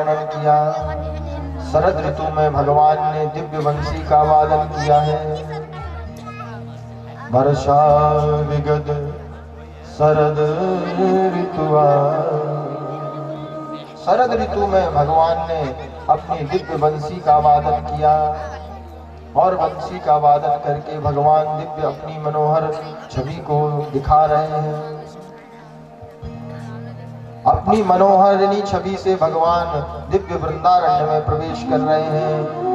वर्णन किया। शरद ऋतु में भगवान ने दिव्य बंसी का वादन किया है। वर्षा विगत शरद ऋतुआ, शरद ऋतु में भगवान ने अपनी दिव्य बंसी का वादन किया और बंसी का वादन करके भगवान दिव्य अपनी मनोहर छवि को दिखा रहे हैं। अपनी मनोहरिणी छवि से भगवान दिव्य वृंदारण्य में प्रवेश कर रहे हैं।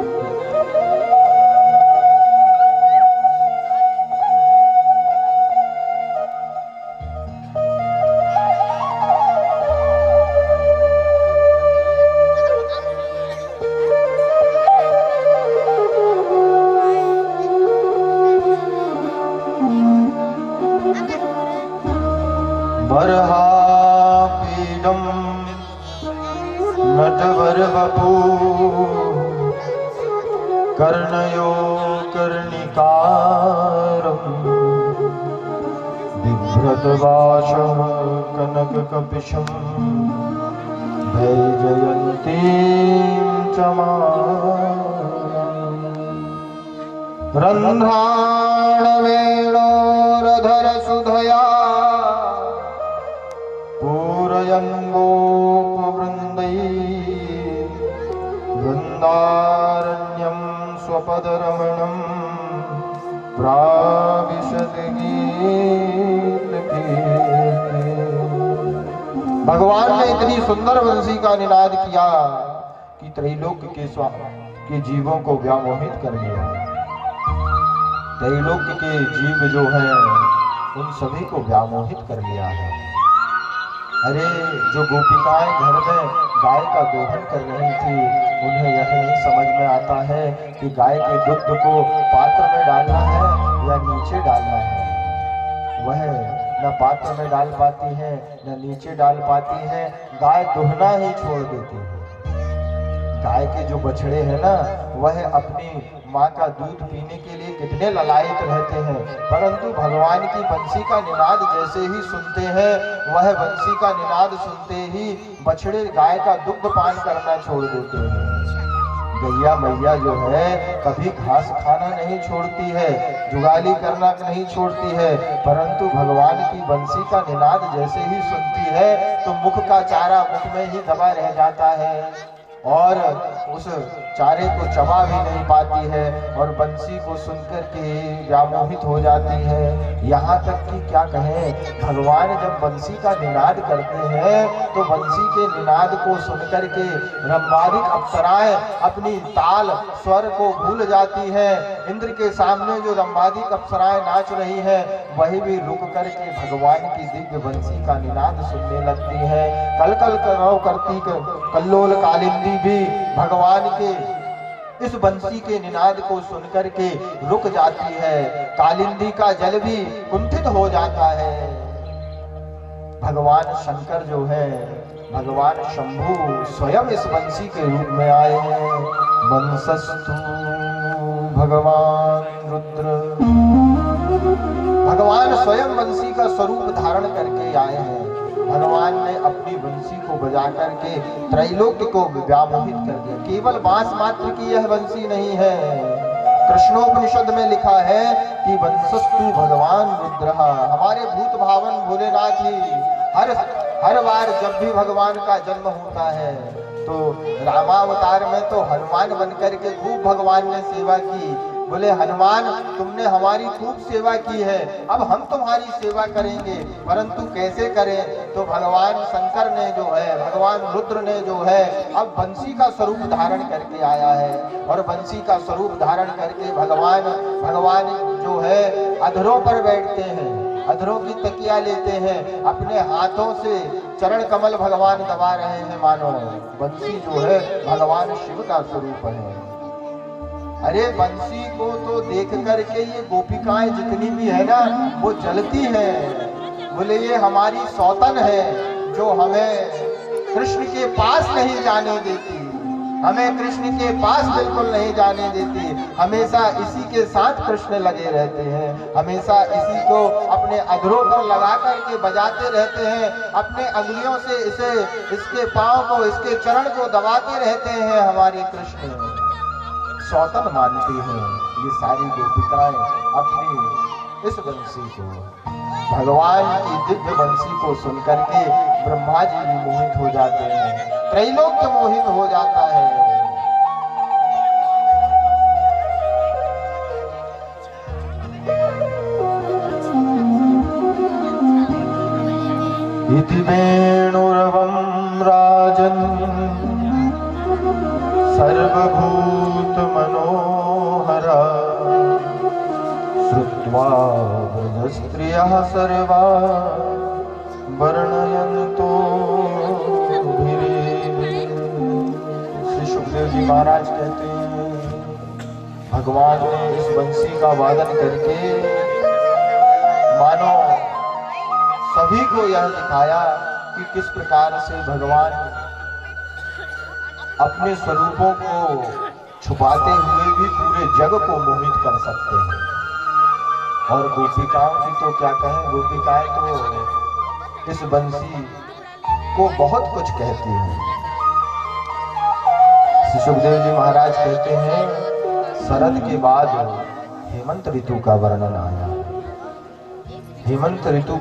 बरहापीडम नटवर वपू कर्णयो कर्णिकारम बिभ्रतवाशम कनक कपिशम वैजयन्तीं चमारम् रन्ध्राणवेणोरधर सुधया पूरयन्गोपवृन्दैः वृन्दारण्यं स्वपदरमणं प्राविशद गीतकीर्ति। भगवान ने इतनी सुंदर बंसी का निनाद किया कि त्रैलोक के स्वामी के जीवों को व्यामोहित कर दिया। त्रैलोक के जीव जो हैं उन सभी को व्यामोहित कर लिया है। अरे जो गोपिकाएं घर में गाय का दोहन कर रही थी, उन्हें यह नहीं समझ में आता है कि गाय के दुग्ध को पात्र में डालना है या नीचे डालना है। वह न पात्र में डाल पाती है न नीचे डाल पाती है, गाय दुहना ही छोड़ देती है। गाय के जो बछड़े हैं ना, वह अपनी माँ का दूध पीने के लिए कितने ललायत रहते हैं, परंतु भगवान की बंसी का निनाद जैसे ही सुनते हैं, वह बंसी का निनाद सुनते ही बछड़े गाय का दुग्ध पान करना छोड़ देते हैं। गैया मैया जो है कभी घास खाना नहीं छोड़ती है, जुगाली करना नहीं छोड़ती है, परंतु भगवान की बंसी का निनाद जैसे ही सुनती है तो मुख का चारा मुख में ही दबा रह जाता है और उस चारे को चबा भी नहीं पाती है और बंसी को सुनकर के व्यामोहित हो जाती है। यहाँ तक कि क्या कहें, भगवान जब बंसी का निनाद करते हैं तो बंसी के निनाद को सुनकर के रंबादिक अप्सराएं अपनी ताल स्वर को भूल जाती है। इंद्र के सामने जो रंबादिक अप्सराएं नाच रही है, वही भी रुक करके भगवान की दिव्य बंसी का निनाद सुनने लगती है। कल कल करौ करती कल्लोल कालिंदी भी भगवान के इस बंसी के निनाद को सुनकर के रुक जाती है। कालिंदी का जल भी कुंठित हो जाता है। भगवान शंकर जो है, भगवान शंभु स्वयं इस बंसी के रूप में आए हैं। बंसस्तु भगवान रुद्र, भगवान स्वयं बंसी का स्वरूप धारण करके आए हैं। भगवान ने अपनी बंसी को बजा करके त्रैलोक्य को व्यामोहित कर दिया। केवल बांस मात्र की यह बंसी नहीं है, कृष्णोपनिषद में लिखा है कि बंसस्तु भगवान रुद्र। हमारे भूत भावन भोलेनाथ ही हर बार जब भी भगवान का जन्म होता है तो रामावतार में तो हनुमान बनकर के खूब भगवान ने सेवा की। बोले हनुमान, तुमने हमारी खूब सेवा की है, अब हम तुम्हारी सेवा करेंगे, परंतु कैसे करें? तो भगवान शंकर ने जो है, भगवान रुद्र ने जो है अब बंसी का स्वरूप धारण करके आया है और बंसी का स्वरूप धारण करके भगवान जो है अधरों पर बैठते हैं, अधरों की तकिया लेते हैं, अपने हाथों से चरण कमल भगवान दबा रहे हैं, मानो बंसी जो है भगवान शिव का स्वरूप है। अरे बंसी को तो देख करके ये गोपिकाएं जितनी भी है ना, वो जलती हैं। बोले ये हमारी सौतन है जो हमें कृष्ण के पास नहीं जाने देती। हमें कृष्ण के पास बिल्कुल नहीं जाने देती। हमेशा इसी के साथ कृष्ण लगे रहते हैं, हमेशा इसी को अपने अधरों पर लगा करके बजाते रहते हैं, अपने अंगुलियों से इसे, इसके पांव को, इसके चरण को दबाते रहते हैं। हमारी कृष्ण सौतन मानती हैं ये सारी गोपिकाएं अपनी इस बंसी को, भगवान की दिव्य बंसी को सुनकर के ब्रह्मा जी भी मोहित हो जाते हैं, त्रैलोक्य मोहित हो जाता है। इति वेणुरवं राजन् सर्वभूत मनोहरा श्रुत्वा ब्रजस्त्रियः सर्वा वर्णयन्तो श्री सुखदेव जी महाराज कहते हैं भगवान ने इस बंसी का वादन करके मानो सभी को यह दिखाया कि किस प्रकार से भगवान अपने स्वरूपों को छुपाते हुए भी पूरे जग को मोहित कर सकते हैं। और गोपिकाओं की तो क्या कहें, गोपिकाएं तो इस बंसी को बहुत कुछ कहती हैं। श्री सुखदेव जी महाराज कहते हैं शरद के बाद हेमंत ऋतु का वर्णन आया। हेमंत ऋतु